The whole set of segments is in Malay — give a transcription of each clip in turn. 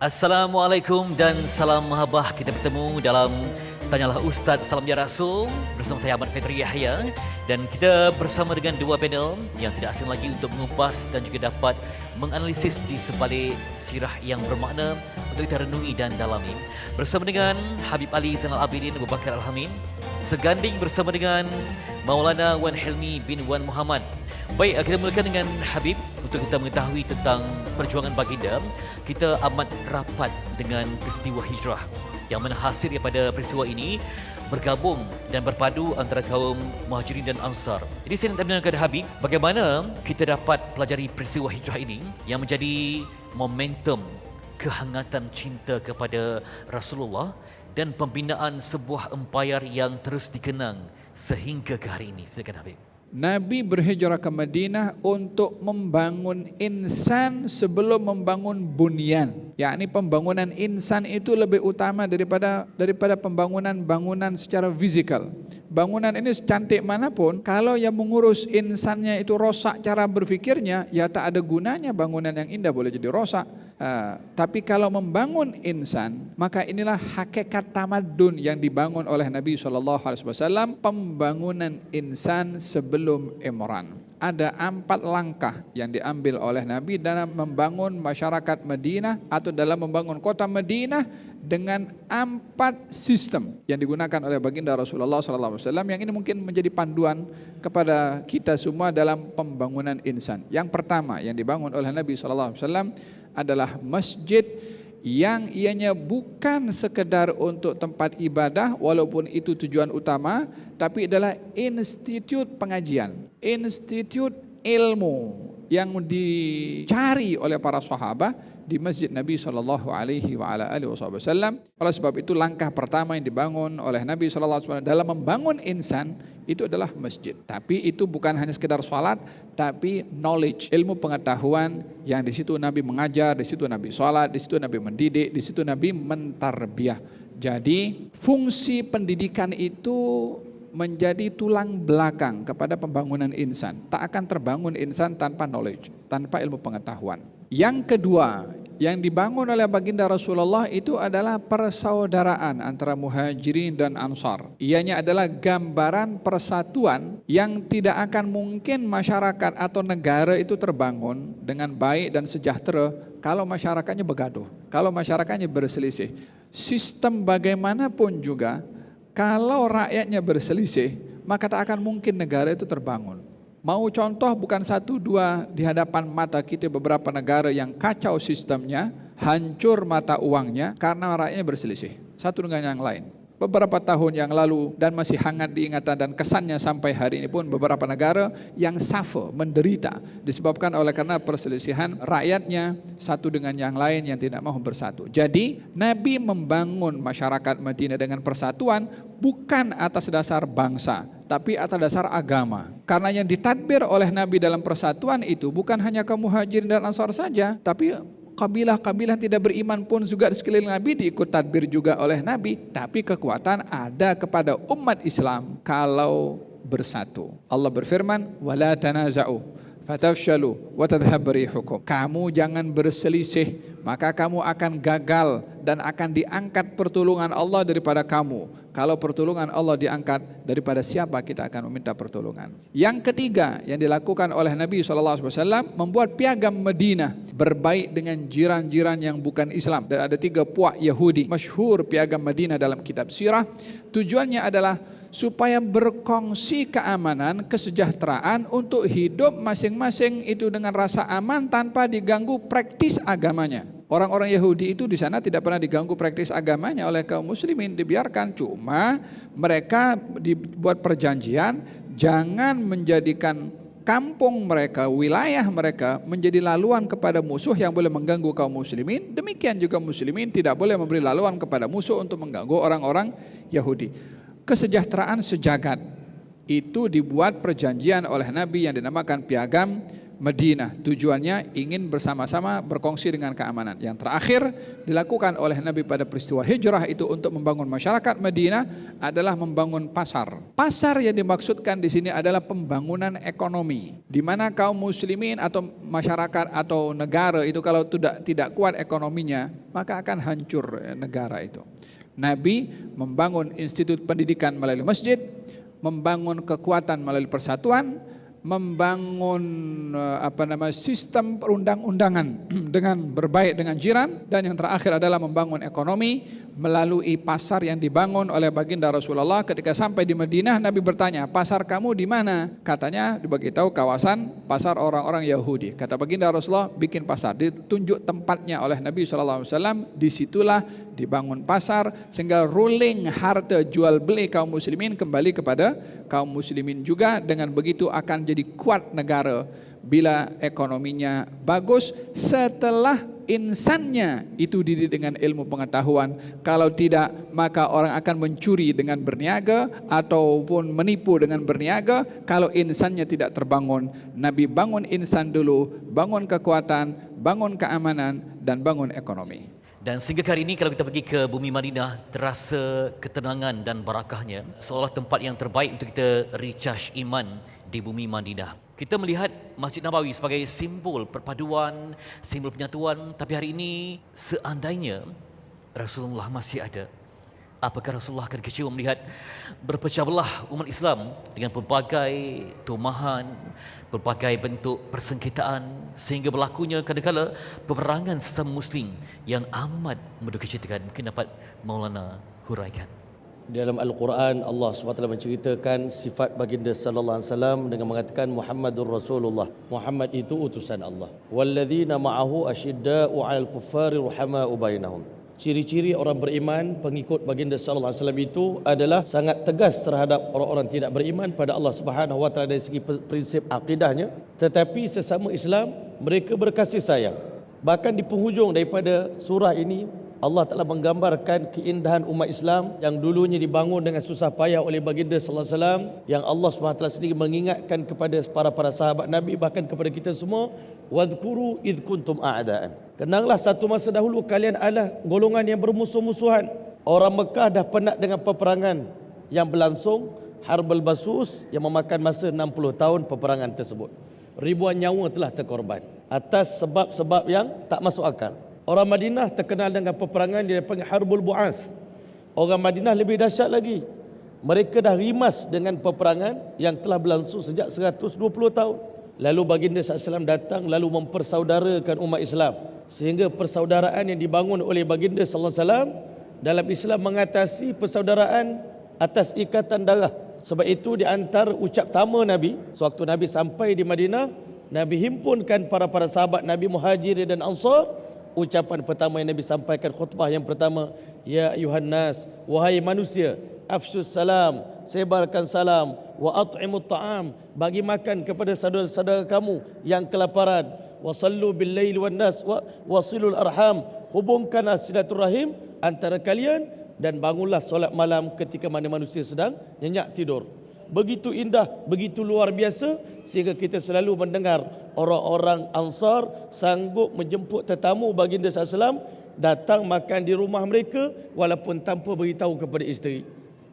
Assalamualaikum dan salam mahabbah. Kita bertemu dalam Tanyalah Ustaz Salam Ya Rasul bersama saya Ahmad Fedri Yahya, dan kita bersama dengan dua panel yang tidak asing lagi untuk mengupas dan juga dapat menganalisis di sebalik sirah yang bermakna untuk kita renungi dan dalami. Bersama dengan Habib Ali Zainal Abidin Abu Bakar Al-Hamid, seganding bersama dengan Maulana Wan Hilmi bin Wan Muhammad. Baik, kita mulakan dengan Habib untuk kita mengetahui tentang perjuangan baginda. Kita amat rapat dengan peristiwa hijrah yang mana hasil daripada peristiwa ini bergabung dan berpadu antara kaum Muhajirin dan Ansar. Jadi saya nak tanya kepada Habib, bagaimana kita dapat pelajari peristiwa hijrah ini yang menjadi momentum kehangatan cinta kepada Rasulullah dan pembinaan sebuah empayar yang terus dikenang sehingga ke hari ini. Silakan Habib. Nabi berhijrah ke Madinah untuk membangun insan sebelum membangun bunyan. Yakni pembangunan insan itu lebih utama daripada pembangunan bangunan secara fisikal. Bangunan ini secantik manapun, kalau yang mengurus insannya itu rosak cara berfikirnya, ya tak ada gunanya bangunan yang indah boleh jadi rosak. Tapi kalau membangun insan, maka inilah hakikat tamadun yang dibangun oleh Nabi SAW. Pembangunan insan sebelum imran. Ada 4 langkah yang diambil oleh Nabi dalam membangun masyarakat Madinah atau dalam membangun kota Madinah dengan 4 sistem yang digunakan oleh baginda Rasulullah SAW, yang ini mungkin menjadi panduan kepada kita semua dalam pembangunan insan. Yang pertama yang dibangun oleh Nabi SAW adalah masjid yang ianya bukan sekedar untuk tempat ibadah walaupun itu tujuan utama, tapi adalah institut pengajian, institut ilmu yang dicari oleh para sahabat di masjid Nabi SAW. Oleh sebab itu langkah pertama yang dibangun oleh Nabi SAW dalam membangun insan itu adalah masjid. Tapi itu bukan hanya sekedar sholat, tapi knowledge, ilmu pengetahuan yang di situ Nabi mengajar, di situ Nabi sholat, di situ Nabi mendidik, di situ Nabi mentarbiyah. Jadi fungsi pendidikan itu menjadi tulang belakang kepada pembangunan insan. Tak akan terbangun insan tanpa knowledge, tanpa ilmu pengetahuan. Yang kedua yang dibangun oleh baginda Rasulullah itu adalah persaudaraan antara Muhajirin dan Ansar. Ianya adalah gambaran persatuan yang tidak akan mungkin masyarakat atau negara itu terbangun dengan baik dan sejahtera kalau masyarakatnya bergaduh, kalau masyarakatnya berselisih. Sistem bagaimanapun juga, kalau rakyatnya berselisih, maka tak akan mungkin negara itu terbangun. Mau contoh bukan 1, 2 di hadapan mata kita beberapa negara yang kacau sistemnya, hancur mata uangnya karena rakyatnya berselisih satu dengan yang lain. Beberapa tahun yang lalu dan masih hangat diingatan dan kesannya sampai hari ini pun beberapa negara yang suffer, menderita disebabkan oleh karena perselisihan rakyatnya satu dengan yang lain yang tidak mau bersatu. Jadi Nabi membangun masyarakat Madinah dengan persatuan bukan atas dasar bangsa, tapi atas dasar agama. Karena yang ditadbir oleh Nabi dalam persatuan itu bukan hanya kaum Muhajirin dan Ansar saja, tapi kabilah-kabilah tidak beriman pun juga di sekeliling Nabi diikut tadbir juga oleh Nabi. Tapi kekuatan ada kepada umat Islam kalau bersatu. Allah berfirman, wala tanaza'u fatafshalu wa tadhhab rihukum. Kamu jangan berselisih, maka kamu akan gagal dan akan diangkat pertolongan Allah daripada kamu. Kalau pertolongan Allah diangkat, daripada siapa kita akan meminta pertolongan. Yang ketiga yang dilakukan oleh Nabi SAW, membuat piagam Madinah berbaik dengan jiran-jiran yang bukan Islam. Dan ada 3 puak Yahudi masyhur piagam Madinah dalam kitab sirah. Tujuannya adalah supaya berkongsi keamanan, kesejahteraan untuk hidup masing-masing itu dengan rasa aman tanpa diganggu praktis agamanya. Orang-orang Yahudi itu di sana tidak pernah diganggu praktis agamanya oleh kaum muslimin, dibiarkan. Cuma mereka dibuat perjanjian jangan menjadikan kampung mereka, wilayah mereka menjadi laluan kepada musuh yang boleh mengganggu kaum muslimin. Demikian juga muslimin tidak boleh memberi laluan kepada musuh untuk mengganggu orang-orang Yahudi. Kesejahteraan sejagat itu dibuat perjanjian oleh Nabi yang dinamakan piagam Madinah. Tujuannya ingin bersama-sama berkongsi dengan keamanan. Yang terakhir dilakukan oleh Nabi pada peristiwa hijrah itu untuk membangun masyarakat Madinah adalah membangun pasar. Pasar yang dimaksudkan di sini adalah pembangunan ekonomi, di mana kaum muslimin atau masyarakat atau negara itu kalau tidak kuat ekonominya, maka akan hancur negara itu. Nabi membangun institut pendidikan melalui masjid, membangun kekuatan melalui persatuan, membangun sistem perundang-undangan dengan berbaik dengan jiran, dan yang terakhir adalah membangun ekonomi melalui pasar yang dibangun oleh baginda Rasulullah. Ketika sampai di Madinah, Nabi bertanya, pasar kamu di mana? Katanya diberitahu kawasan pasar orang-orang Yahudi. Kata baginda Rasulullah, bikin pasar. Ditunjuk tempatnya oleh Nabi SAW. Disitulah dibangun pasar sehingga ruling harta jual beli kaum muslimin kembali kepada kaum muslimin juga. Dengan begitu akan jadi kuat negara bila ekonominya bagus, setelah insannya itu dididik dengan ilmu pengetahuan. Kalau tidak, maka orang akan mencuri dengan berniaga ataupun menipu dengan berniaga. Kalau insannya tidak terbangun, Nabi bangun insan dulu, bangun kekuatan, bangun keamanan, dan bangun ekonomi. Dan sehingga hari ini kalau kita pergi ke bumi Madinah, terasa ketenangan dan barakahnya, seolah tempat yang terbaik untuk kita recharge iman di bumi Madinah. Kita melihat Masjid Nabawi sebagai simbol perpaduan, simbol penyatuan. Tapi hari ini seandainya Rasulullah masih ada, apakah Rasulullah akan kecewa melihat berpecah belah umat Islam dengan pelbagai tumahan, berbagai bentuk persengketaan, sehingga berlakunya kadang-kala peperangan sesama Muslim yang amat mendukacitakan? Mungkin dapat Maulana huraikan. Dalam Al-Quran, Allah SWT menceritakan sifat baginda sallallahu alaihi wasallam dengan mengatakan Muhammadur Rasulullah. Muhammad itu utusan Allah. Walladzina ma'ahu asyidda'u 'alal kuffari ruhama'u bainahum. Ciri-ciri orang beriman, pengikut baginda sallallahu alaihi wasallam itu adalah sangat tegas terhadap orang-orang tidak beriman pada Allah Subhanahu wa taala dari segi prinsip akidahnya, tetapi sesama Islam mereka berkasih sayang. Bahkan di penghujung daripada surah ini, Allah telah menggambarkan keindahan umat Islam yang dulunya dibangun dengan susah payah oleh baginda sallallahu alaihi wasallam, yang Allah SWT sendiri mengingatkan kepada para sahabat Nabi, bahkan kepada kita semua, wadhkuru id kuntum a'daan. Kenanglah satu masa dahulu kalian adalah golongan yang bermusuh-musuhan. Orang Mekah dah penat dengan peperangan yang berlangsung, Harbul Basus, yang memakan masa 60 tahun peperangan tersebut. Ribuan nyawa telah terkorban atas sebab-sebab yang tak masuk akal. Orang Madinah terkenal dengan peperangan yang dipanggil Harbul Bu'as. Orang Madinah lebih dahsyat lagi. Mereka dah rimas dengan peperangan yang telah berlangsung sejak 120 tahun. Lalu baginda SAW datang lalu mempersaudarakan umat Islam. Sehingga persaudaraan yang dibangun oleh baginda SAW dalam Islam mengatasi persaudaraan atas ikatan darah. Sebab itu di antara ucap tama Nabi, sewaktu Nabi sampai di Madinah, Nabi himpunkan para sahabat Nabi Muhajirin dan Ansar. Ucapan pertama yang Nabi sampaikan, khutbah yang pertama, ya ayuhan nas, wahai manusia, afsyus salam, sebarkan salam, wa at'imut ta'am, bagi makan kepada saudara-saudara kamu yang kelaparan, wa sallu bil laili wan nas, wa wasilul arham, hubungkanlah silaturahim antara kalian, dan bangunlah solat malam ketika mana manusia sedang nyenyak tidur. Begitu indah, begitu luar biasa, sehingga kita selalu mendengar orang-orang Ansar sanggup menjemput tetamu baginda SAW datang makan di rumah mereka walaupun tanpa beritahu kepada isteri.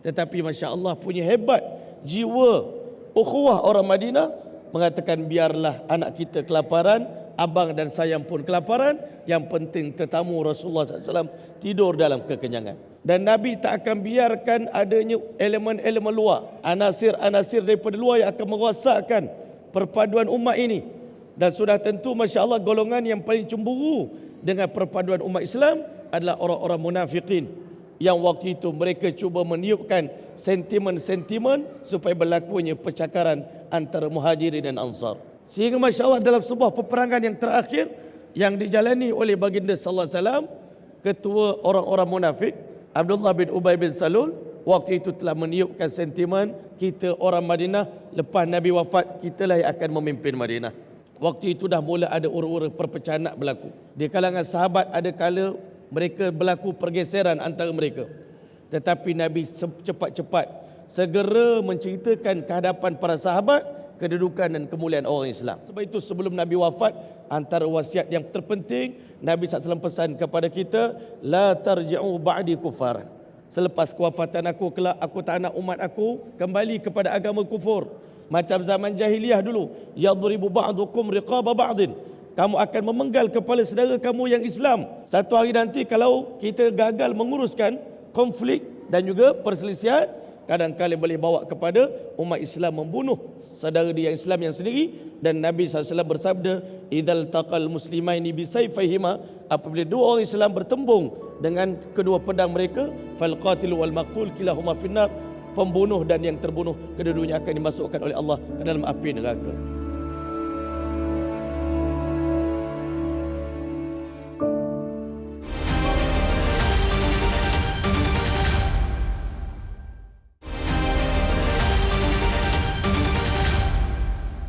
Tetapi Masya Allah punya hebat jiwa ukhuwah orang Madinah, mengatakan biarlah anak kita kelaparan, abang dan sayang pun kelaparan, yang penting tetamu Rasulullah SAW tidur dalam kekenyangan. Dan Nabi tak akan biarkan adanya elemen-elemen luar, anasir-anasir daripada luar yang akan merosakkan perpaduan umat ini. Dan sudah tentu Masya Allah golongan yang paling cemburu dengan perpaduan umat Islam adalah orang-orang munafikin, yang waktu itu mereka cuba meniupkan sentimen-sentimen supaya berlakunya percakaran antara Muhajirin dan Ansar. Sehingga Masya Allah dalam sebuah peperangan yang terakhir yang dijalani oleh baginda sallallahu alaihi wasallam, ketua orang-orang munafik Abdullah bin Ubay bin Salul waktu itu telah meniupkan sentimen, kita orang Madinah lepas Nabi wafat, kitalah yang akan memimpin Madinah. Waktu itu dah mula ada ura-ura perpecahan nak berlaku. Di kalangan sahabat ada kala mereka berlaku pergeseran antara mereka. Tetapi Nabi cepat-cepat segera menceritakan kehadapan para sahabat kedudukan dan kemuliaan orang Islam. Sebab itu sebelum Nabi wafat, antara wasiat yang terpenting Nabi SAW pesan kepada kita, la tarji'u ba'di kufaran. Selepas kewafatan aku kelak, aku tak nak umat aku kembali kepada agama kufur. Macam zaman jahiliyah dulu, yadribu ba'dukum riqaba ba'din. Kamu akan memenggal kepala saudara kamu yang Islam. Satu hari nanti kalau kita gagal menguruskan konflik dan juga perselisihan, kadang-kadang boleh bawa kepada umat Islam membunuh saudara dia yang Islam yang sendiri. Dan Nabi SAW bersabda, idzal taqal muslimaini bisayfihima, apabila dua orang Islam bertembung dengan kedua pedang mereka, fal qatilu wal maqtul kilahuma finnar, pembunuh dan yang terbunuh kedua-duanya akan dimasukkan oleh Allah ke dalam api neraka.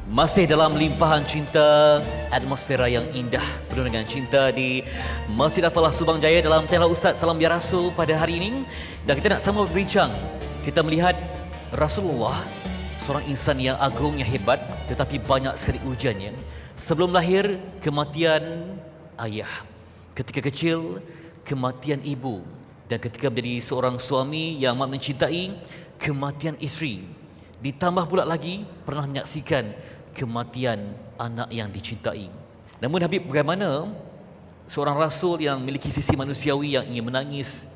Masih dalam limpahan cinta, atmosfera yang indah penuh dengan cinta di Masjid Al-Falah Subang Jaya dalam Tengah Ustaz Salam Ya Rasul pada hari ini. Dan kita nak sama berbincang. Kita melihat Rasulullah, seorang insan yang agung, yang hebat, tetapi banyak sekali ujiannya. Sebelum lahir, kematian ayah. Ketika kecil, kematian ibu. Dan ketika menjadi seorang suami yang amat mencintai, kematian isteri. Ditambah pula lagi pernah menyaksikan kematian anak yang dicintai. Namun Habib, bagaimana seorang Rasul yang memiliki sisi manusiawi, yang ingin menangis,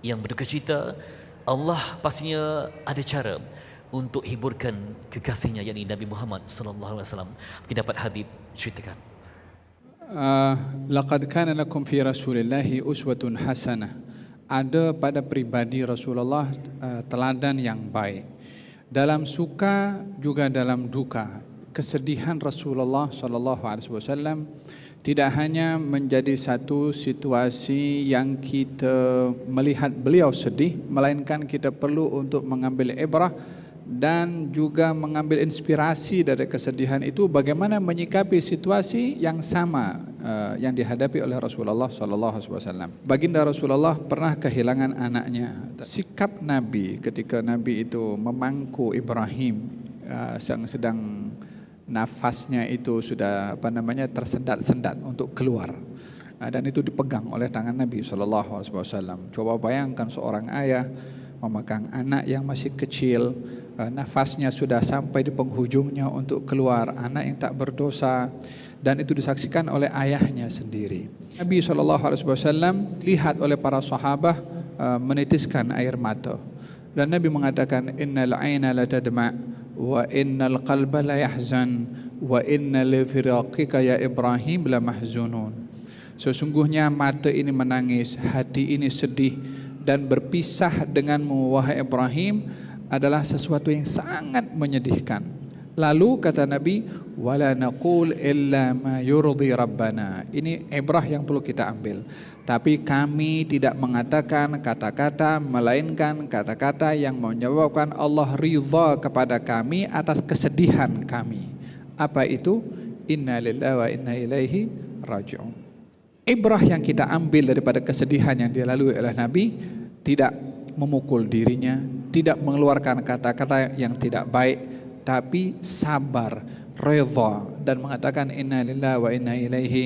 yang berduka cita, Allah pastinya ada cara untuk hiburkan kekasihnya, yakni Nabi Muhammad sallallahu alaihi wasallam. Mungkin dapat Habib ceritakan. Laqad kana lakum fi Rasulillahi uswatun hasanah. Ada pada pribadi Rasulullah teladan yang baik. Dalam suka juga dalam duka. Kesedihan Rasulullah sallallahu alaihi wasallam tidak hanya menjadi satu situasi yang kita melihat beliau sedih, melainkan kita perlu untuk mengambil ibrah dan juga mengambil inspirasi dari kesedihan itu, bagaimana menyikapi situasi yang sama yang dihadapi oleh Rasulullah sallallahu alaihi wasallam. Baginda Rasulullah pernah kehilangan anaknya. Sikap Nabi ketika Nabi itu memangku Ibrahim yang sedang nafasnya itu sudah tersendat-sendat untuk keluar, dan itu dipegang oleh tangan Nabi SAW. Coba bayangkan seorang ayah memegang anak yang masih kecil, nafasnya sudah sampai di penghujungnya untuk keluar, anak yang tak berdosa, dan itu disaksikan oleh ayahnya sendiri. Nabi SAW lihat oleh para sahabat menitiskan air mata, dan Nabi mengatakan, innal aina la tadma' wa innal qalba la yahzan wa inna li firaqika ya Ibrahim la mahzunun. Sesungguhnya mata ini menangis, hati ini sedih, dan berpisah denganmu wahai Ibrahim adalah sesuatu yang sangat menyedihkan. Lalu kata Nabi, wala naqul illa ma yurdi rabbana. Ini ibrah yang perlu kita ambil. Tapi kami tidak mengatakan kata-kata melainkan kata-kata yang menyebabkan Allah ridha kepada kami atas kesedihan kami. Apa itu? Inna lillahi wa inna ilaihi raji'un. Ibrah yang kita ambil daripada kesedihan yang dilalui oleh Nabi, tidak memukul dirinya, tidak mengeluarkan kata-kata yang tidak baik, tapi sabar, redha, dan mengatakan inna lillahi wa inna ilaihi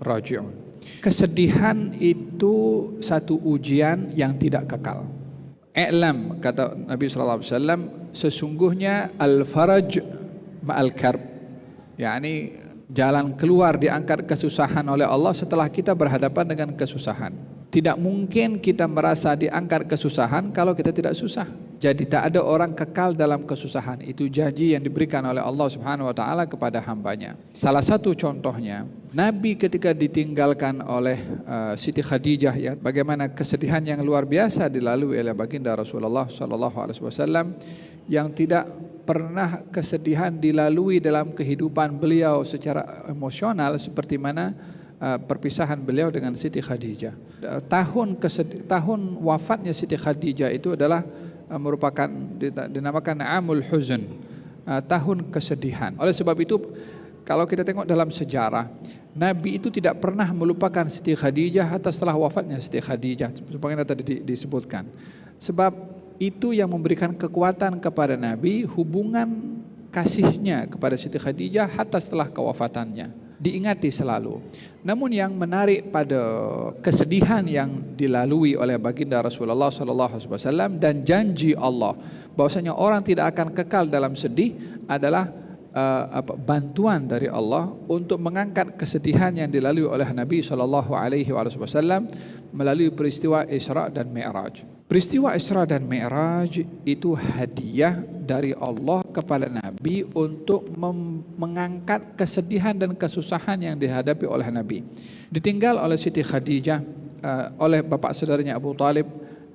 raji'un. Kesedihan itu satu ujian yang tidak kekal. I'lam, kata Nabi SAW, sesungguhnya al-faraj ma'al karb, yakni jalan keluar diangkat kesusahan oleh Allah setelah kita berhadapan dengan kesusahan. Tidak mungkin kita merasa diangkat kesusahan kalau kita tidak susah. Jadi tak ada orang kekal dalam kesusahan. Itu janji yang diberikan oleh Allah Subhanahu wa taala kepada hambanya. Salah satu contohnya, Nabi ketika ditinggalkan oleh Siti Khadijah, ya, bagaimana kesedihan yang luar biasa dilalui oleh baginda Rasulullah sallallahu alaihi wasallam, yang tidak pernah kesedihan dilalui dalam kehidupan beliau secara emosional seperti mana perpisahan beliau dengan Siti Khadijah. Tahun wafatnya Siti Khadijah itu adalah merupakan dinamakan Amul Huzn, tahun kesedihan. Oleh sebab itu, kalau kita tengok dalam sejarah, Nabi itu tidak pernah melupakan Siti Khadijah atas setelah wafatnya Siti Khadijah, sebagaimana tadi disebutkan. Sebab itu yang memberikan kekuatan kepada Nabi, hubungan kasihnya kepada Siti Khadijah hatta setelah kewafatannya, diingati selalu. Namun yang menarik pada kesedihan yang dilalui oleh baginda Rasulullah SAW dan janji Allah bahwasanya orang tidak akan kekal dalam sedih adalah bantuan dari Allah untuk mengangkat kesedihan yang dilalui oleh Nabi SAW melalui peristiwa Isra dan Mi'raj. Peristiwa Isra dan Mi'raj itu hadiah dari Allah kepada Nabi untuk mengangkat kesedihan dan kesusahan yang dihadapi oleh Nabi. Ditinggal oleh Siti Khadijah, oleh bapak saudaranya Abu Talib,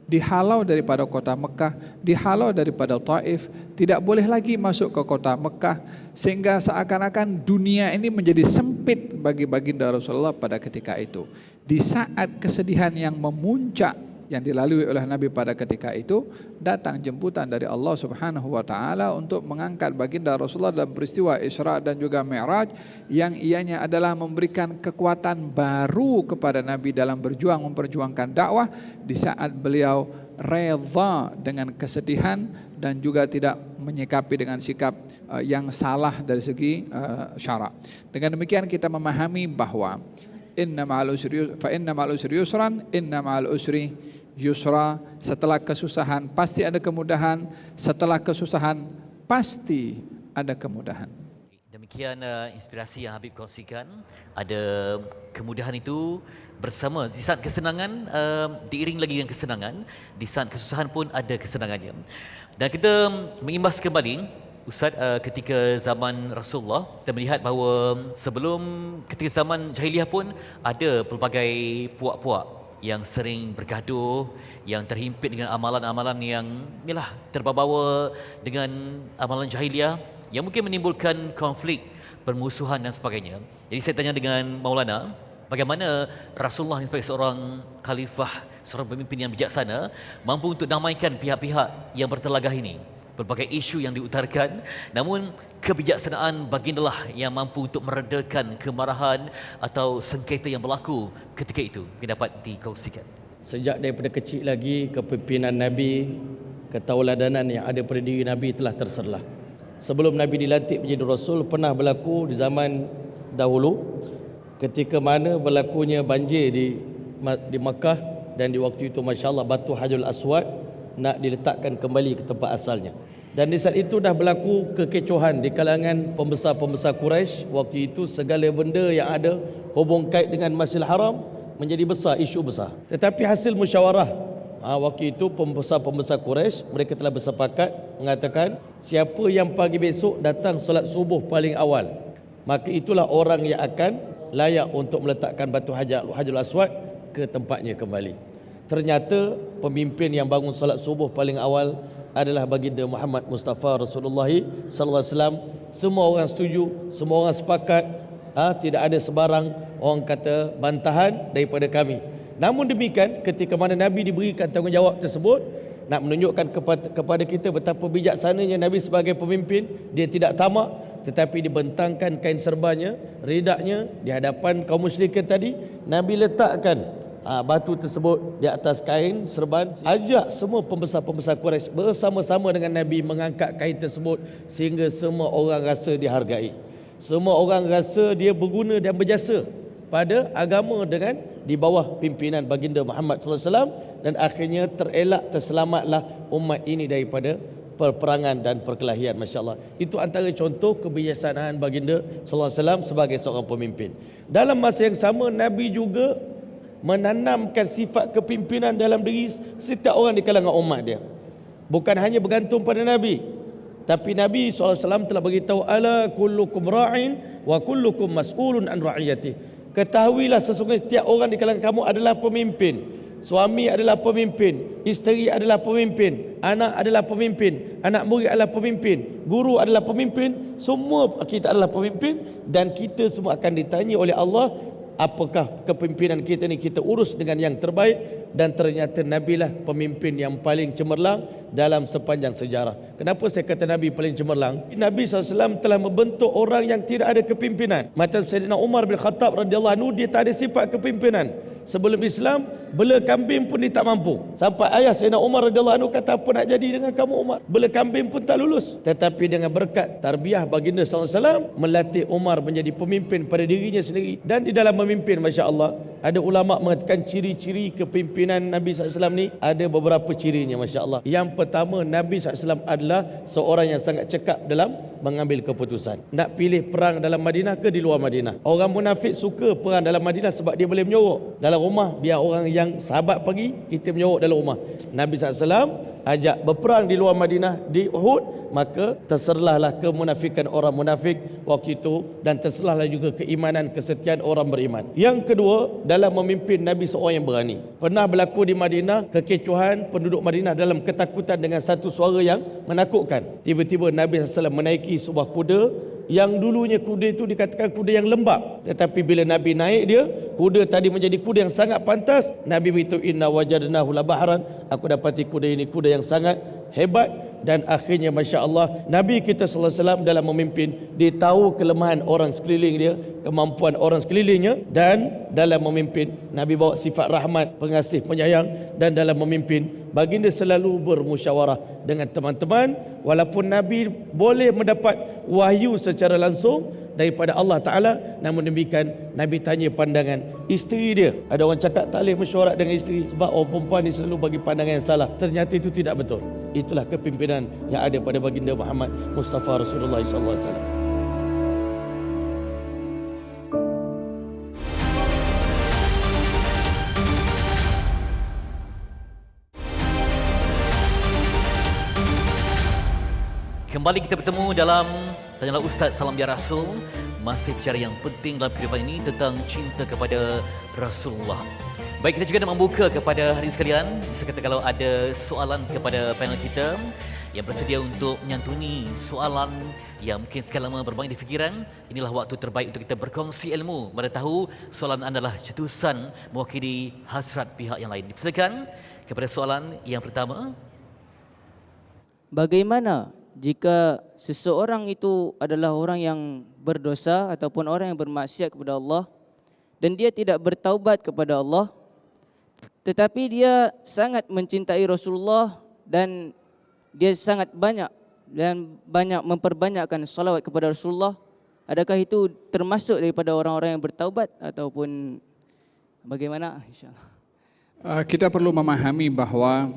dihalau daripada kota Mekah, dihalau daripada Taif, tidak boleh lagi masuk ke kota Mekah, sehingga seakan-akan dunia ini menjadi sempit bagi baginda Rasulullah pada ketika itu. Di saat kesedihan yang memuncak yang dilalui oleh Nabi pada ketika itu, datang jemputan dari Allah Subhanahu wa taala untuk mengangkat baginda Rasulullah dalam peristiwa Isra dan juga Mi'raj, yang ianya adalah memberikan kekuatan baru kepada Nabi dalam memperjuangkan dakwah di saat beliau redha dengan kesedihan dan juga tidak menyikapi dengan sikap yang salah dari segi syarak. Dengan demikian kita memahami bahwa inna ma'al usri yusran, inna ma'al usri yusra. Setelah kesusahan pasti ada kemudahan, setelah kesusahan pasti ada kemudahan. Demikian inspirasi yang Habib kongsikan. Ada kemudahan itu bersama. Di saat kesenangan diiring lagi dengan kesenangan, di saat kesusahan pun ada kesenangannya. Dan kita mengimbas kembali Ustaz, ketika zaman Rasulullah, kita melihat bahawa sebelum ketika zaman jahiliah pun ada pelbagai puak-puak yang sering bergaduh, yang terhimpit dengan amalan-amalan yang terbawa dengan amalan jahiliah yang mungkin menimbulkan konflik, permusuhan dan sebagainya. Jadi saya tanya dengan Maulana, bagaimana Rasulullah sebagai seorang khalifah, seorang pemimpin yang bijaksana mampu untuk damaikan pihak-pihak yang bertelagah ini? Berbagai isu yang diutarakan, namun kebijaksanaan bagindalah yang mampu untuk meredakan kemarahan atau sengketa yang berlaku ketika itu. Mungkin dapat dikongsikan. Sejak daripada kecil lagi, kepimpinan Nabi, ketauladanan yang ada pada diri Nabi telah terserlah. Sebelum Nabi dilantik menjadi Rasul, pernah berlaku di zaman dahulu ketika mana berlakunya banjir di Makkah, dan di waktu itu Masya Allah batu Hajarul Aswad nak diletakkan kembali ke tempat asalnya. Dan di saat itu dah berlaku kekecohan di kalangan pembesar-pembesar Quraisy. Waktu itu segala benda yang ada hubung kait dengan Masjidil Haram menjadi besar, isu besar. Tetapi hasil musyawarah, waktu itu pembesar-pembesar Quraisy mereka telah bersepakat mengatakan siapa yang pagi besok datang solat subuh paling awal, maka itulah orang yang akan layak untuk meletakkan batu Hajarul Aswad ke tempatnya kembali. Ternyata pemimpin yang bangun solat subuh paling awal adalah baginda Muhammad Mustafa Rasulullah sallallahu alaihi wasallam. Semua orang setuju, semua orang sepakat, tidak ada sebarang orang kata bantahan daripada kami. Namun demikian, ketika mana Nabi diberikan tanggungjawab tersebut, nak menunjukkan kepada kita betapa bijaksananya Nabi sebagai pemimpin. Dia tidak tamak, tetapi dibentangkan kain serbanya, ridaknya di hadapan kaum musyrikin tadi. Nabi letakkan batu tersebut di atas kain serban, ajak semua pembesar-pembesar Quraisy bersama-sama dengan Nabi mengangkat kain tersebut sehingga semua orang rasa dihargai. Semua orang rasa dia berguna dan berjasa pada agama dengan di bawah pimpinan baginda Muhammad sallallahu alaihi wasallam, dan akhirnya terselamatlah umat ini daripada perperangan dan perkelahian. Masya-Allah. Itu antara contoh kebijaksanaan baginda sallallahu alaihi wasallam sebagai seorang pemimpin. Dalam masa yang sama, Nabi juga menanamkan sifat kepimpinan dalam diri setiap orang di kalangan umat dia. Bukan hanya bergantung pada Nabi, tapi Nabi SAW telah beritahu, ala kullukum ra'in wa kullukum mas'ulun an ra'iyati. Ketahuilah sesungguhnya setiap orang di kalangan kamu adalah pemimpin. Suami adalah pemimpin, isteri adalah pemimpin, anak adalah pemimpin, anak murid adalah pemimpin, guru adalah pemimpin. Semua kita adalah pemimpin, dan kita semua akan ditanya oleh Allah, apakah kepimpinan kita ni kita urus dengan yang terbaik. Dan ternyata Nabi lah pemimpin yang paling cemerlang dalam sepanjang sejarah. Kenapa saya kata Nabi paling cemerlang? Nabi SAW telah membentuk orang yang tidak ada kepimpinan. Macam Sayyidina Umar bin Khattab radhiyallahu anhu, dia tak ada sifat kepimpinan. Sebelum Islam, bela kambing pun dia tak mampu. Sampai ayah Sayyidina Umar radhiyallahu anhu kata, apa nak jadi dengan kamu Umar? Bela kambing pun tak lulus. Tetapi dengan berkat tarbiyah baginda sallallahu alaihi wasallam, melatih Umar menjadi pemimpin pada dirinya sendiri. Dan di dalam memimpin, Masya Allah, ada ulama mengatakan ciri-ciri kepimpinan Nabi SAW ni ada beberapa cirinya, Masya Allah. Yang pertama, Nabi SAW adalah seorang yang sangat cekap dalam mengambil keputusan. Nak pilih perang dalam Madinah ke di luar Madinah? Orang munafik suka perang dalam Madinah sebab dia boleh menyorok. Dalam rumah, biar orang yang sahabat pergi, kita menyorok dalam rumah. Nabi SAW ajak berperang di luar Madinah, di Uhud, maka terserlahlah kemunafikan orang munafik waktu itu, dan terserlahlah juga keimanan, kesetiaan orang beriman. Yang kedua, dalam memimpin, Nabi seorang yang berani. Pernah berlaku di Madinah kekecohan penduduk Madinah dalam ketakutan dengan satu suara yang menakutkan. Tiba-tiba Nabi SAW menaiki sebuah kuda yang dulunya kuda itu dikatakan kuda yang lembab, tetapi bila Nabi naik dia, kuda tadi menjadi kuda yang sangat pantas. Nabi beritahu, inna wajadnahu la bahran, aku dapati kuda ini kuda yang sangat hebat. Dan akhirnya, Masya Allah, Nabi kita sallallahu alaihi wasallam dalam memimpin, dia tahu kelemahan orang sekeliling dia, kemampuan orang sekelilingnya. Dan dalam memimpin, Nabi bawa sifat rahmat, pengasih, penyayang. Dan dalam memimpin, baginda selalu bermusyawarah dengan teman-teman. Walaupun Nabi boleh mendapat wahyu secara langsung daripada Allah Ta'ala, namun demikian Nabi tanya pandangan isteri dia. Ada orang cakap tak boleh mesyuarat dengan isteri sebab orang perempuan ni selalu bagi pandangan yang salah. Ternyata itu tidak betul. Itulah kepimpinan yang ada pada baginda Muhammad Mustafa Rasulullah SAW. Kembali kita bertemu dalam Tanyalah Ustaz Salam Ya Rasul. Masih bicara yang penting dalam kehidupan ini tentang cinta kepada Rasulullah. Baik, kita juga nak membuka kepada hadirin sekalian. Bisa kata kalau ada soalan kepada panel kita yang bersedia untuk menyantuni soalan yang mungkin sekian lama bermain di fikiran, inilah waktu terbaik untuk kita berkongsi ilmu. Mana tahu soalan anda adalah cetusan mewakili hasrat pihak yang lain. Dipersilakan kepada soalan yang pertama. Bagaimana jika seseorang itu adalah orang yang berdosa ataupun orang yang bermaksiat kepada Allah dan dia tidak bertaubat kepada Allah, tetapi dia sangat mencintai Rasulullah dan dia sangat banyak memperbanyakkan salawat kepada Rasulullah, adakah itu termasuk daripada orang-orang yang bertaubat ataupun bagaimana? InsyaAllah. Kita perlu memahami bahwa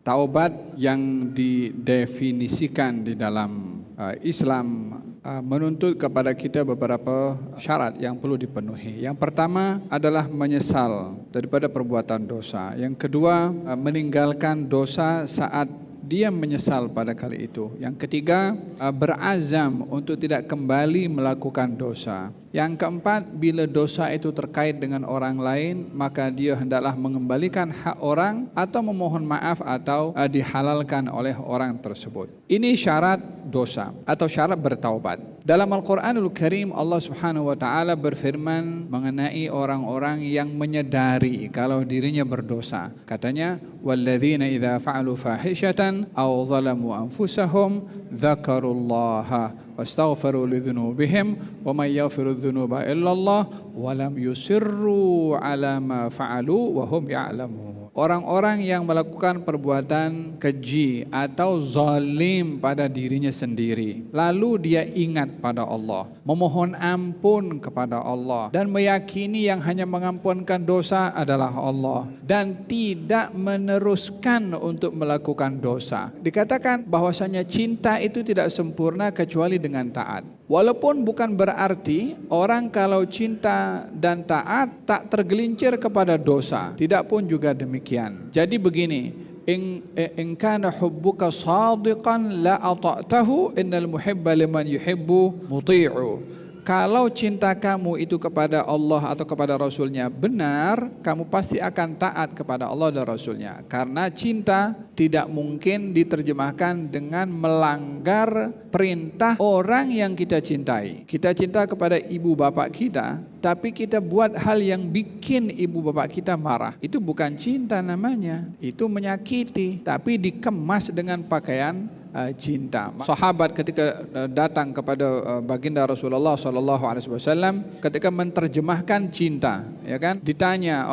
taubat yang didefinisikan di dalam Islam menuntut kepada kita beberapa syarat yang perlu dipenuhi. Yang pertama adalah menyesal daripada perbuatan dosa. Yang kedua, meninggalkan dosa saat dia menyesal pada kali itu. Yang ketiga, berazam untuk tidak kembali melakukan dosa. Yang keempat, bila dosa itu terkait dengan orang lain, maka dia hendaklah mengembalikan hak orang atau memohon maaf atau dihalalkan oleh orang tersebut. Ini syarat dosa atau syarat bertaubat. Dalam Al-Quranul Karim, Allah Subhanahu wa taala berfirman mengenai orang-orang yang menyadari kalau dirinya berdosa. Katanya, walladzina idza fa'alu fahishatan aw zalamu anfusahum dzakarullaha wastaghfiru lidzunubihim wa may yaghfiru dzunuba illallah wa lam yusirru ala ma fa'alu wa hum ya'lamun. Orang-orang yang melakukan perbuatan keji atau zalim pada dirinya sendiri, lalu dia ingat pada Allah, memohon ampun kepada Allah dan meyakini yang hanya mengampunkan dosa adalah Allah dan tidak meneruskan untuk melakukan dosa. Dikatakan bahwasanya cinta itu tidak sempurna kecuali dengan taat. Walaupun bukan berarti orang kalau cinta dan taat tak tergelincir kepada dosa, tidak pun juga demikian. Jadi begini, in kana hubbuka sadiqan la ata'tahu innal muhibba liman yuhibbu muti'u. Kalau cinta kamu itu kepada Allah atau kepada Rasulnya benar, kamu pasti akan taat kepada Allah dan Rasulnya. Karena cinta tidak mungkin diterjemahkan dengan melanggar perintah orang yang kita cintai. Kita cinta kepada ibu bapak kita, tapi kita buat hal yang bikin ibu bapak kita marah. Itu bukan cinta namanya, itu menyakiti. Tapi dikemas dengan pakaian cinta. Sahabat ketika datang kepada baginda Rasulullah SAW ketika menerjemahkan cinta, ya kan, ditanya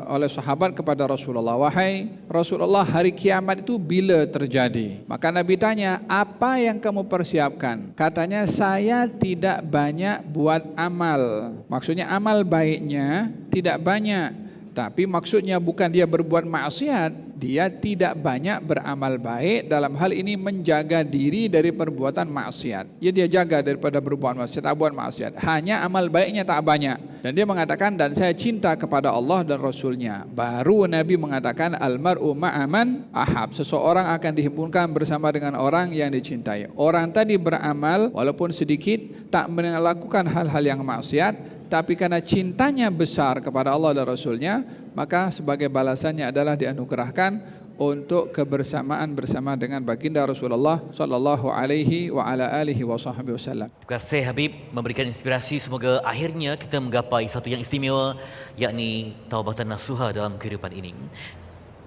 oleh sahabat kepada Rasulullah, wahai Rasulullah, hari kiamat itu bila terjadi? Maka Nabi tanya, apa yang kamu persiapkan? Katanya, saya tidak banyak buat amal. Maksudnya amal baiknya tidak banyak, tapi maksudnya bukan dia berbuat maksiat, dia tidak banyak beramal baik, dalam hal ini menjaga diri dari perbuatan maksiat. Ya, dia jaga daripada berbuat maksiat, tak buat maksiat. Hanya amal baiknya tak banyak. Dan dia mengatakan, dan saya cinta kepada Allah dan Rasulnya. Baru Nabi mengatakan, almar'u ma'aman ahab. Seseorang akan dihimpunkan bersama dengan orang yang dicintai. Orang tadi beramal walaupun sedikit, tak melakukan hal-hal yang maksiat, tapi karena cintanya besar kepada Allah dan Rasulnya, maka sebagai balasannya adalah dianugerahkan untuk kebersamaan bersama dengan baginda Rasulullah sallallahu alaihi wa ala alihi wasallam. Terima kasih Habib memberikan inspirasi. Semoga akhirnya kita menggapai satu yang istimewa, yakni taubatan nasuha dalam kehidupan ini.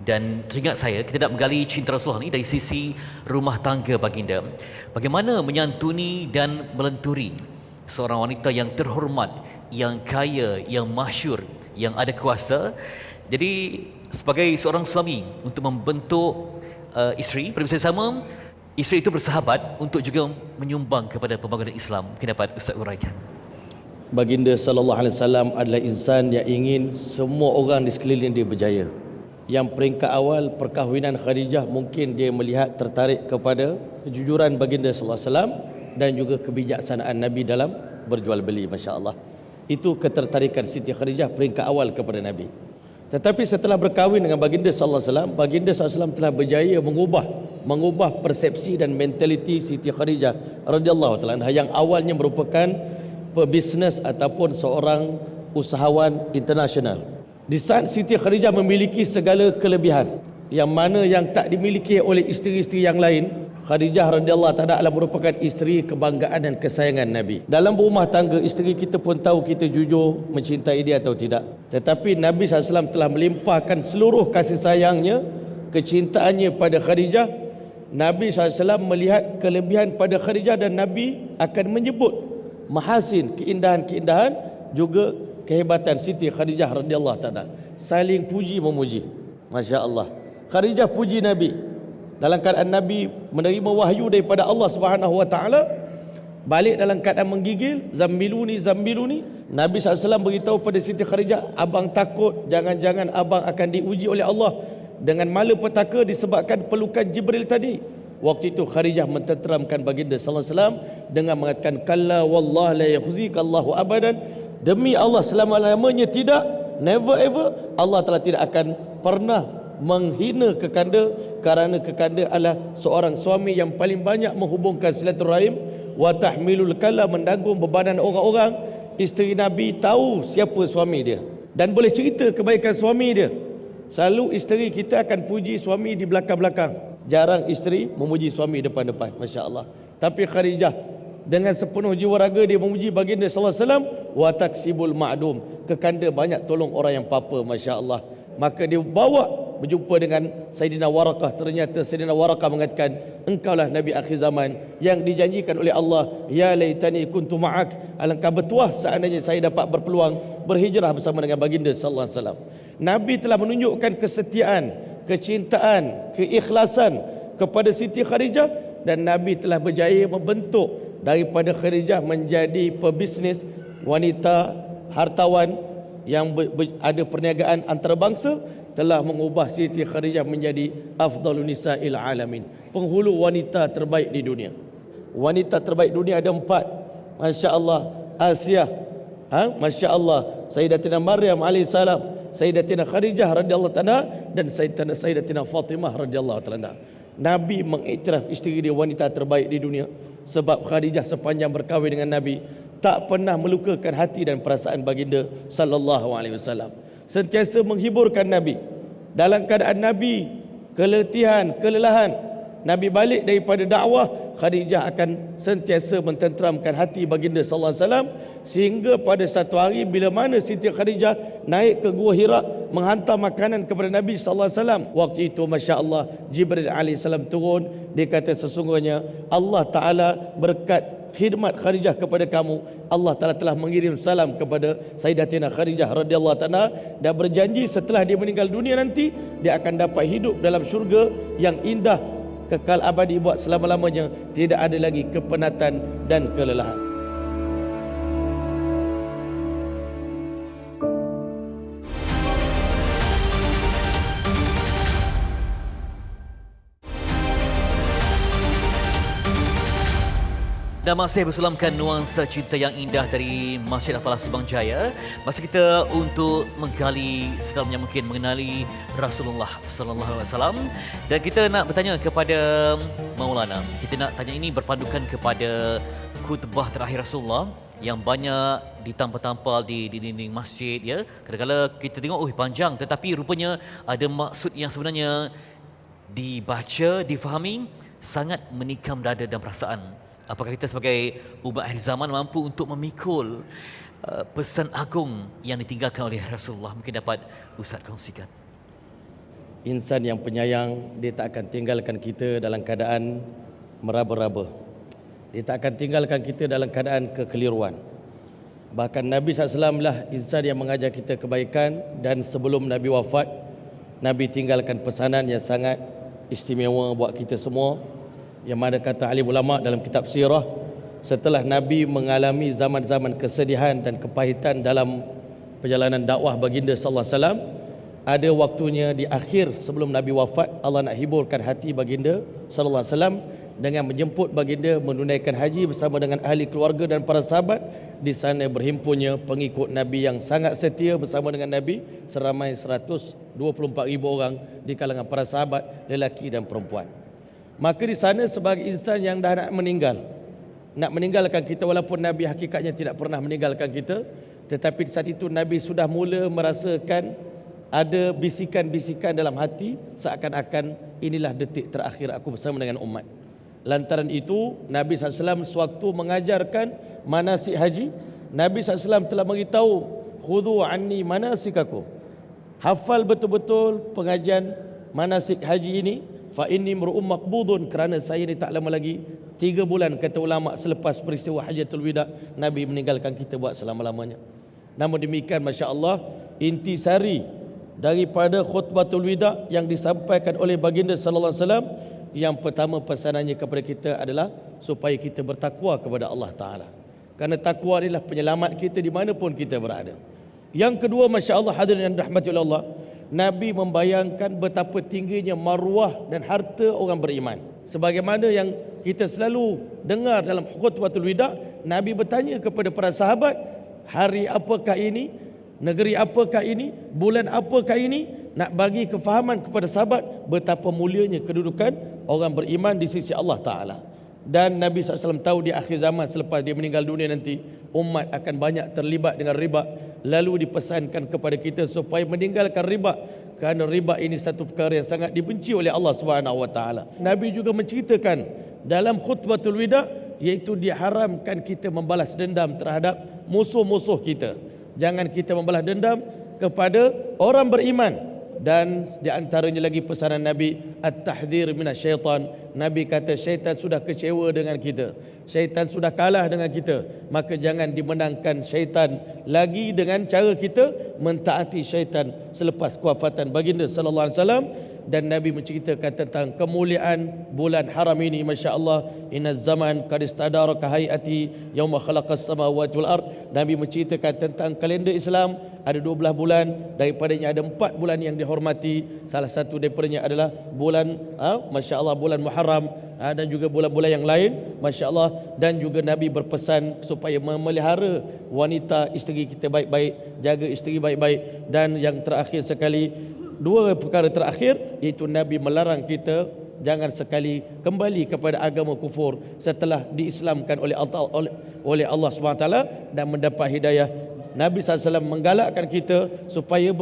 Dan teringat saya, kita nak menggali cinta Rasulullah ini dari sisi rumah tangga baginda. Bagaimana menyantuni dan melenturi seorang wanita yang terhormat, yang kaya, yang masyhur, yang ada kuasa. Jadi sebagai seorang suami, untuk membentuk isteri, pada masa yang sama isteri itu bersahabat untuk juga menyumbang kepada pembangunan Islam. Mungkin dapat Ustaz uraikan. Baginda sallallahu alaihi wasallam adalah insan yang ingin semua orang di sekeliling dia berjaya. Yang peringkat awal perkahwinan Khadijah, mungkin dia melihat tertarik kepada kejujuran baginda sallallahu alaihi wasallam dan juga kebijaksanaan Nabi dalam berjual beli, masya-Allah. Itu ketertarikan Siti Khadijah peringkat awal kepada Nabi. Tetapi setelah berkahwin dengan baginda sallallahu alaihi wasallam, baginda sallallahu alaihi wasallam telah berjaya mengubah persepsi dan mentaliti Siti Khadijah radhiyallahu taala anha, yang awalnya merupakan pebisnes ataupun seorang usahawan internasional. Di saat Siti Khadijah memiliki segala kelebihan yang mana yang tak dimiliki oleh isteri-isteri yang lain, Khadijah radhiyallahu taala merupakan isteri kebanggaan dan kesayangan Nabi. Dalam berumah tangga, isteri kita pun tahu kita jujur mencintai dia atau tidak. Tetapi Nabi SAW telah melimpahkan seluruh kasih sayangnya, kecintaannya pada Khadijah. Nabi SAW melihat kelebihan pada Khadijah dan Nabi akan menyebut mahasin, keindahan-keindahan, juga kehebatan Siti Khadijah radhiyallahu taala. Saling puji memuji. Masya-Allah. Khadijah puji Nabi. Dalam keadaan Nabi menerima wahyu daripada Allah Subhanahu wa taala, balik dalam keadaan menggigil, zammiluni zammiluni. Nabi SAW beritahu pada Siti Khadijah, abang takut jangan-jangan abang akan diuji oleh Allah dengan malapetaka disebabkan pelukan Jibril tadi. Waktu itu Khadijah mententeramkan baginda sallallahu alaihi wasallam dengan mengatakan, kalla wallah la yakhzikallahu abadan. Demi Allah, selama-lamanya tidak, never ever, Allah telah tidak akan pernah menghina kekanda, kerana kekanda adalah seorang suami yang paling banyak menghubungkan silaturahim. Wa tahmilul kalla, menanggung bebanan orang-orang. Isteri Nabi tahu siapa suami dia dan boleh cerita kebaikan suami dia. Selalu isteri kita akan puji suami di belakang-belakang, jarang isteri memuji suami depan-depan, masya-Allah. Tapi Khadijah dengan sepenuh jiwa raga dia memuji baginda sallallahu alaihi wasallam. Wa taksibul ma'dum, kekanda banyak tolong orang yang papa, masya-Allah. Maka dia bawa berjumpa dengan Sayyidina Waraqah. Ternyata Sayyidina Waraqah mengatakan, engkaulah Nabi akhir zaman yang dijanjikan oleh Allah. Ya laitani kuntu ma'ak, alangkah bertuah seandainya saya dapat berpeluang berhijrah bersama dengan baginda sallallahu alaihi wasallam. Nabi telah menunjukkan kesetiaan, kecintaan, keikhlasan kepada Siti Khadijah, dan Nabi telah berjaya membentuk daripada Khadijah menjadi pebisnis, wanita hartawan yang ada perniagaan antarabangsa, telah mengubah Siti Khadijah menjadi afdalun nisa'il alamin, penghulu wanita terbaik di dunia. Wanita terbaik dunia ada 4, masya-Allah. Asiah, masya-Allah, Sayyidatina Maryam alaihissalam, Sayyidatina Khadijah radhiyallahu taala, dan Sayyidatina Fatimah radhiyallahu taala. Nabi mengiktiraf isteri dia wanita terbaik di dunia, sebab Khadijah sepanjang berkahwin dengan Nabi tak pernah melukakan hati dan perasaan baginda sallallahu alaihi wasallam. Sentiasa menghiburkan Nabi. Dalam keadaan Nabi keletihan, kelelahan, Nabi balik daripada dakwah, Khadijah akan sentiasa mententeramkan hati baginda sallallahu alaihi wasallam, sehingga pada satu hari bila mana Siti Khadijah naik ke Gua Hira menghantar makanan kepada Nabi sallallahu alaihi wasallam, waktu itu masya-Allah Jibril alaihi salam turun. Dia kata sesungguhnya Allah Taala berkat khidmat Khadijah kepada kamu, Allah Taala telah mengirim salam kepada Sayyidatina Khadijah radhiyallahu taala, dan berjanji setelah dia meninggal dunia nanti dia akan dapat hidup dalam syurga yang indah kekal abadi buat selama-lamanya, tidak ada lagi kepenatan dan kelelahan. Dan masih bersulamkan nuansa cinta yang indah dari Masjid Al-Falah Subang Jaya. Masa kita untuk menggali sedalamnya mungkin mengenali Rasulullah sallallahu alaihi wasallam, dan kita nak bertanya kepada Maulana. Kita nak tanya ini berpandukan kepada khutbah terakhir Rasulullah yang banyak ditampal-tampal di dinding masjid ya. Kadang-kadang kita tengok panjang, tetapi rupanya ada maksud yang sebenarnya dibaca, difahami, sangat menikam dada dan perasaan. Apakah kita sebagai umat akhir zaman mampu untuk memikul pesan agung yang ditinggalkan oleh Rasulullah? Mungkin dapat Ustaz kongsikan. Insan yang penyayang, dia tak akan tinggalkan kita dalam keadaan meraba-raba. Dia tak akan tinggalkan kita dalam keadaan kekeliruan. Bahkan Nabi SAW lah insan yang mengajar kita kebaikan, dan sebelum Nabi wafat, Nabi tinggalkan pesanan yang sangat istimewa buat kita semua, yang mana kata alim ulama dalam kitab sirah, setelah Nabi mengalami zaman-zaman kesedihan dan kepahitan dalam perjalanan dakwah baginda sallallahu alaihi wasallam, ada waktunya di akhir sebelum Nabi wafat, Allah nak hiburkan hati baginda sallallahu alaihi wasallam dengan menjemput baginda menunaikan haji bersama dengan ahli keluarga dan para sahabat. Di sana berhimpunnya pengikut Nabi yang sangat setia bersama dengan Nabi, seramai 124,000 orang di kalangan para sahabat, lelaki dan perempuan. Maka di sana sebagai insan yang dah nak meninggalkan kita, walaupun Nabi hakikatnya tidak pernah meninggalkan kita, tetapi di saat itu Nabi sudah mula merasakan ada bisikan-bisikan dalam hati, seakan-akan inilah detik terakhir aku bersama dengan umat. Lantaran itu Nabi SAW sewaktu mengajarkan manasik haji, Nabi SAW telah beritahu, khudhu anni manasikakum, hafal betul-betul pengajian manasik haji ini, fa inni mar'um maqbudun, kerana saya ni tak lama lagi 3 bulan kata ulama selepas peristiwa Hajatul Wida Nabi meninggalkan kita buat selama-lamanya. Namun demikian masya-Allah, intisari daripada khutbatul wida yang disampaikan oleh baginda sallallahu alaihi wasallam, yang pertama pesanannya kepada kita adalah supaya kita bertakwa kepada Allah Taala, kerana takwa adalah penyelamat kita di mana pun kita berada. Yang kedua masya-Allah hadirin yang dirahmati oleh Allah, Nabi membayangkan betapa tingginya maruah dan harta orang beriman. Sebagaimana yang kita selalu dengar dalam khutbatul wida, Nabi bertanya kepada para sahabat, hari apakah ini, negeri apakah ini, bulan apakah ini, nak bagi kefahaman kepada sahabat betapa mulianya kedudukan orang beriman di sisi Allah Ta'ala. Dan Nabi SAW tahu di akhir zaman selepas dia meninggal dunia nanti, umat akan banyak terlibat dengan riba. Lalu dipesankan kepada kita supaya meninggalkan riba, kerana riba ini satu perkara yang sangat dibenci oleh Allah Subhanahu Wa Taala. Nabi juga menceritakan dalam khutbatul wida, iaitu diharamkan kita membalas dendam terhadap musuh-musuh kita. Jangan kita membalas dendam kepada orang beriman. Dan di antaranya lagi pesanan Nabi, at-tahdhir minasyaitan. Nabi kata syaitan sudah kecewa dengan kita, syaitan sudah kalah dengan kita, maka jangan dimenangkan syaitan lagi dengan cara kita mentaati syaitan selepas kewafatan baginda sallallahu alaihi wasallam. Dan Nabi menceritakan tentang kemuliaan bulan haram ini, masya-Allah, inna zaman qad istadara ka hayati yauma khalaqas samawati wal ard. Nabi menceritakan tentang kalender Islam, ada 12 bulan, daripadanya ada 4 bulan yang dihormati. Salah satu daripadanya adalah bulan masya-Allah bulan Muharram, dan juga bulan-bulan yang lain, masya-Allah. Dan juga Nabi berpesan supaya memelihara wanita isteri kita baik-baik, jaga isteri baik-baik. Dan yang terakhir sekali, 2 perkara terakhir, iaitu Nabi melarang kita jangan sekali kembali kepada agama kufur setelah diislamkan oleh Allah SWT dan mendapat hidayah. Nabi SAW menggalakkan kita supaya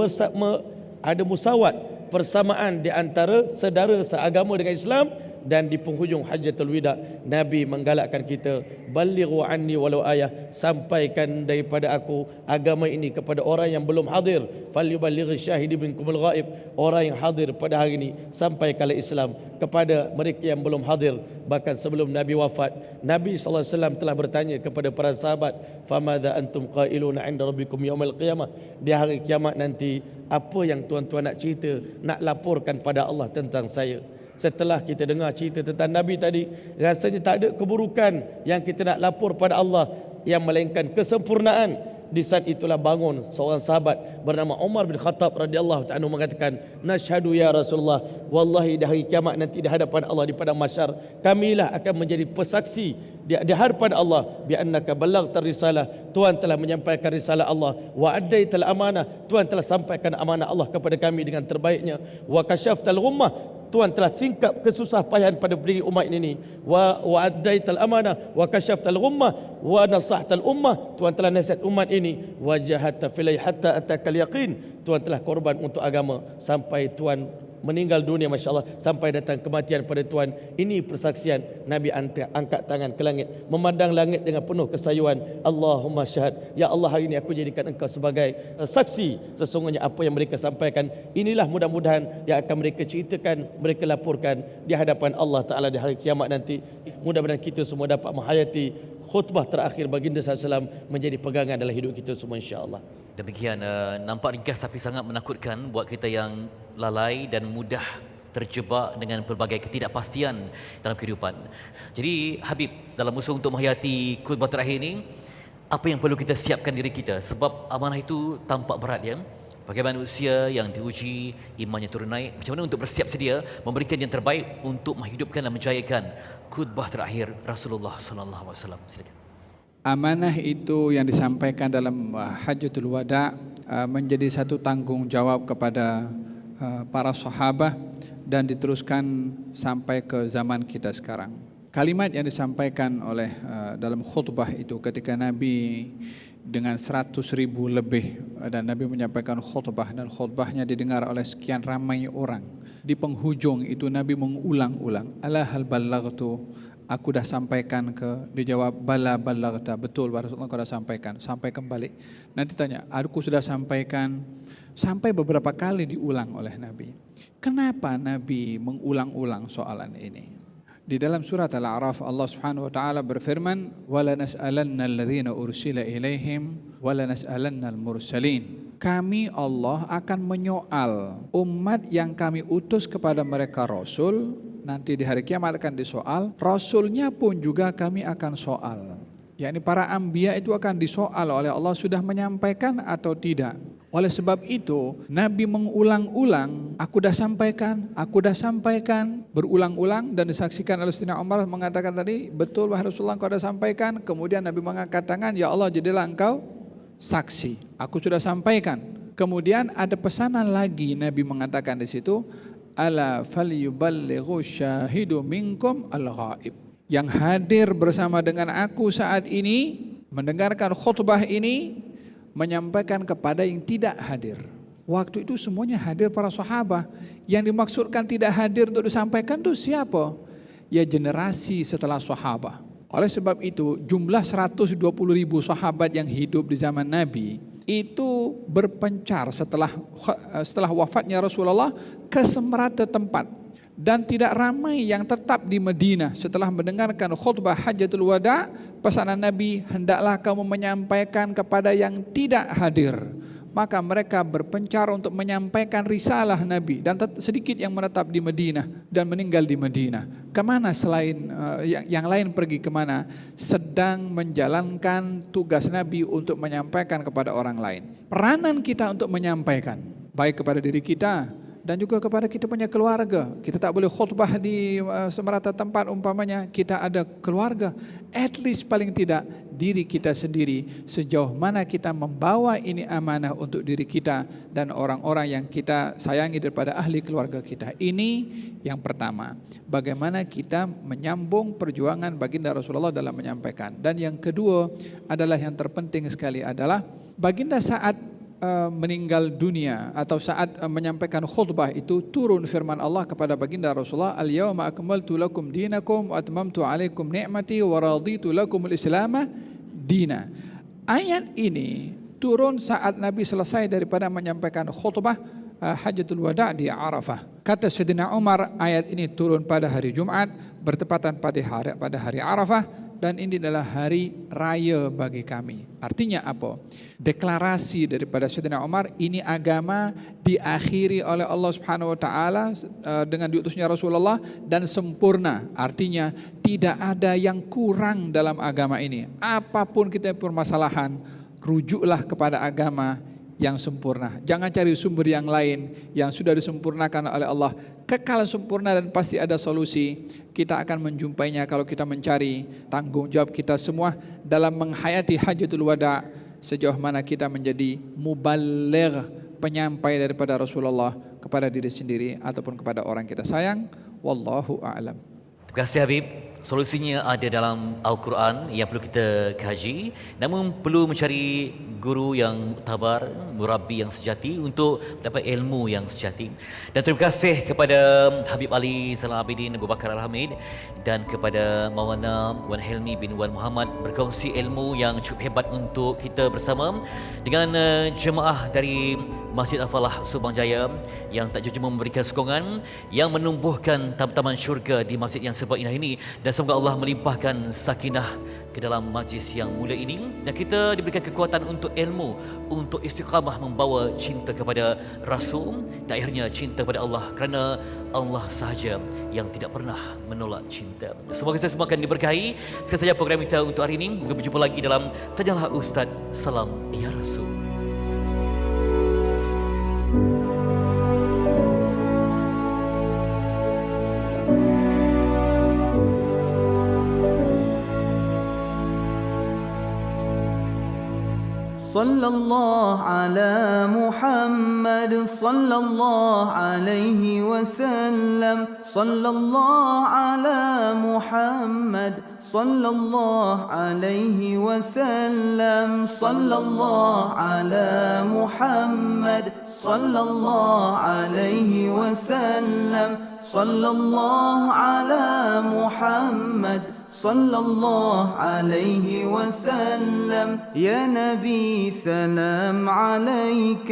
ada musawat, persamaan di antara saudara seagama dengan Islam, Dan di penghujung Hajjatul Wida, Nabi menggalakkan kita, balighu anni walau ayah, sampaikan daripada aku agama ini kepada orang yang belum hadir. Falyuballigh syahidi minkumul ghaib, orang yang hadir pada hari ini sampaikanlah Islam kepada mereka yang belum hadir. Bahkan sebelum Nabi wafat, Nabi SAW telah bertanya kepada para sahabat, famadha antum qailuna 'inda rabbikum yaumil qiyamah, di hari kiamat nanti apa yang tuan-tuan nak cerita, nak laporkan pada Allah tentang saya. Setelah kita dengar cerita tentang Nabi tadi, rasanya tak ada keburukan yang kita nak lapor pada Allah, yang melainkan kesempurnaan. Di saat itulah bangun seorang sahabat bernama Umar bin Khattab radhiyallahu ta'ala mengatakan, nashhadu ya Rasulullah, wallahi di hari kiamat nanti di hadapan Allah, di padang mahsyar, kamilah akan menjadi pesaksi di hadapan Allah, bi annaka ballaghta risalah, Tuhan telah menyampaikan risalah Allah, wa addaital amanah, Tuhan telah sampaikan amanah Allah kepada kami dengan terbaiknya, wa kashaftal ghummah, Tuhan telah singkap kesusah payah pada diri umat ini, wa addaital amanah wa kashaftal ghummah wa nasahtal ummah, Tuhan telah nasihat umat ini, wa jahadta filai hatta atakal yaqin, Tuhan telah korban untuk agama sampai Tuhan meninggal dunia, masya-Allah, sampai datang kematian pada Tuhan. Ini persaksian. Nabi angkat tangan ke langit, memandang langit dengan penuh kesayuan, Allahumma syahad, ya Allah, hari ini aku jadikan engkau sebagai saksi sesungguhnya apa yang mereka sampaikan. Inilah mudah-mudahan yang akan mereka ceritakan, mereka laporkan di hadapan Allah Ta'ala di hari kiamat nanti. Mudah-mudahan kita semua dapat menghayati khutbah terakhir baginda SAW menjadi pegangan dalam hidup kita semua, insya-Allah. Demikian, nampak ringkas tapi sangat menakutkan buat kita yang lalai dan mudah terjebak dengan pelbagai ketidakpastian dalam kehidupan. Jadi Habib, dalam usaha untuk menghayati khutbah terakhir ini, apa yang perlu kita siapkan diri kita? Sebab amanah itu tampak berat, ya. Bagi manusia yang diuji, imannya turun naik, macam mana untuk bersiap sedia memberikan yang terbaik untuk menghidupkan dan menjayakan khutbah terakhir Rasulullah sallallahu alaihi wasallam. Silakan. Amanah itu yang disampaikan dalam Hajjatul Wada menjadi satu tanggungjawab kepada para sahabat dan diteruskan sampai ke zaman kita sekarang. Kalimat yang disampaikan oleh dalam khutbah itu ketika Nabi dengan 100.000 lebih, dan Nabi menyampaikan khutbah dan khutbahnya didengar oleh sekian ramai orang. Di penghujung itu Nabi mengulang-ulang, ala hal ballaghtu, aku dah sampaikan ke, dijawab bala ballaghta, betul Rasulullah, kau dah sampaikan, sampai kembali. Nanti tanya, aku sudah sampaikan, sampai beberapa kali diulang oleh Nabi. Kenapa Nabi mengulang-ulang soalan ini? Di dalam surat Al-A'raf Allah Subhanahu wa taala berfirman, "Wala nas'alanna alladhina ursila ilaihim wala nas'alanna al-mursalin." Kami Allah akan menyoal umat yang kami utus kepada mereka rasul, nanti di hari kiamat akan disoal, rasulnya pun juga kami akan soal. Yakni para anbiya itu akan disoal oleh Allah sudah menyampaikan atau tidak. Oleh sebab itu Nabi mengulang-ulang, aku dah sampaikan, berulang-ulang, dan disaksikan oleh Sayyidina Umar mengatakan tadi, betul wahai Rasulullah, engkau dah sampaikan. Kemudian Nabi mengangkat tangan, ya Allah, jadilah engkau saksi, aku sudah sampaikan. Kemudian ada pesanan lagi, Nabi mengatakan di situ, ala falyuballighu syahidu minkum al-ghaib. Yang hadir bersama dengan aku saat ini, mendengarkan khutbah ini, menyampaikan kepada yang tidak hadir. Waktu itu semuanya hadir para sahabat. Yang dimaksudkan tidak hadir untuk disampaikan itu siapa? Ya generasi setelah sahabat. Oleh sebab itu jumlah 120.000 sahabat yang hidup di zaman Nabi itu berpencar setelah wafatnya Rasulullah ke semerata tempat. Dan tidak ramai yang tetap di Madinah setelah mendengarkan khutbah Hajjatul Wada. Pesanan Nabi, hendaklah kamu menyampaikan kepada yang tidak hadir. Maka mereka berpencar untuk menyampaikan risalah Nabi, dan sedikit yang menetap di Madinah dan meninggal di Madinah. Kemana selain yang lain pergi kemana? Sedang menjalankan tugas Nabi untuk menyampaikan kepada orang lain. Peranan kita untuk menyampaikan, baik kepada diri kita dan juga kepada kita punya keluarga. Kita tak boleh khutbah di semerata tempat, umpamanya kita ada keluarga. At least paling tidak diri kita sendiri, sejauh mana kita membawa ini amanah untuk diri kita dan orang-orang yang kita sayangi daripada ahli keluarga kita. Ini yang pertama, bagaimana kita menyambung perjuangan baginda Rasulullah dalam menyampaikan. Dan yang kedua adalah yang terpenting sekali adalah baginda saat meninggal dunia atau saat menyampaikan khutbah itu turun firman Allah kepada baginda Rasulullah, al-yawma akmaltu lakum dinakum wa atmamtu alaikum ni'mati wa raditu lakumul islama dina. Ayat ini turun saat Nabi selesai daripada menyampaikan khutbah Hajjatul Wada' di Arafah. Kata Sayyidina Umar, ayat ini turun pada hari Jumat bertepatan pada hari Arafah, dan ini adalah hari raya bagi kami. Artinya apa? Deklarasi daripada Sayyidina Umar, ini agama diakhiri oleh Allah Subhanahu wa taala dengan diutusnya Rasulullah dan sempurna. Artinya tidak ada yang kurang dalam agama ini. Apapun kita permasalahan, rujuklah kepada agama yang sempurna. Jangan cari sumber yang lain yang sudah disempurnakan oleh Allah. Kekal sempurna dan pasti ada solusi. Kita akan menjumpainya kalau kita mencari. Tanggung jawab kita semua dalam menghayati Hajjatul Wada' sejauh mana kita menjadi muballigh, penyampai daripada Rasulullah kepada diri sendiri ataupun kepada orang kita sayang. Wallahu a'lam. Terima kasih Habib. Solusinya ada dalam Al-Quran yang perlu kita kaji, namun perlu mencari guru yang muktabar, murabbi yang sejati untuk dapat ilmu yang sejati. Dan terima kasih kepada Habib Ali Zainal Abidin Abu Bakar Al-Hamid dan kepada Maulana Wan Helmi bin Wan Muhammad berkongsi ilmu yang cukup hebat untuk kita bersama dengan jemaah dari Masjid Al-Falah Subang Jaya yang tak jujur memberikan sokongan yang menumbuhkan taman syurga di masjid yang sebab indah ini. Dan semoga Allah melimpahkan sakinah ke dalam majlis yang mulia ini dan kita diberikan kekuatan untuk ilmu, untuk istiqamah membawa cinta kepada Rasul dan akhirnya cinta kepada Allah, kerana Allah sahaja yang tidak pernah menolak cinta. Semoga kita semua akan diberkahi. Sekian saja program kita untuk hari ini. Mungkin berjumpa lagi dalam Tanyalah Ustaz. Salam Ya Rasul. صلى الله على محمد صلى الله عليه وسلم صلى الله على محمد صلى الله عليه وسلم صلى الله على محمد صلى الله عليه وسلم صلى الله على محمد صلى الله عليه وسلم. يا نبي سلام عليك،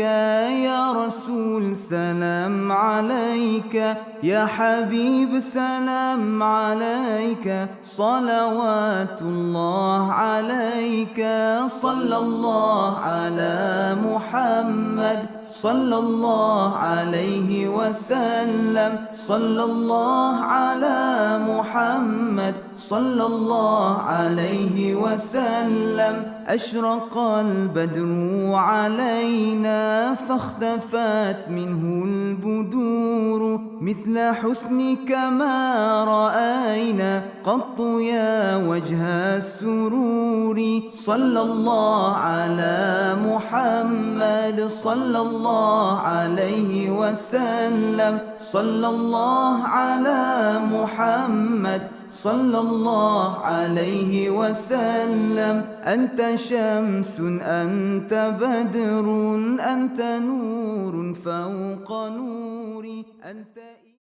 يا رسول سلام عليك، يا حبيب سلام عليك، صلوات الله عليك. صلى الله على محمد صلى الله عليه وسلم صلى الله على محمد صلى الله عليه وسلم. أشرق البدر علينا فاختفت منه البدور، مثل حسنك ما رأينا قط يا وجه السرور. صلى الله على محمد صلى الله عليه وسلم صلى الله على محمد صلى الله عليه وسلم. أنت شمس أنت بدر أنت نور فوق نوري أنت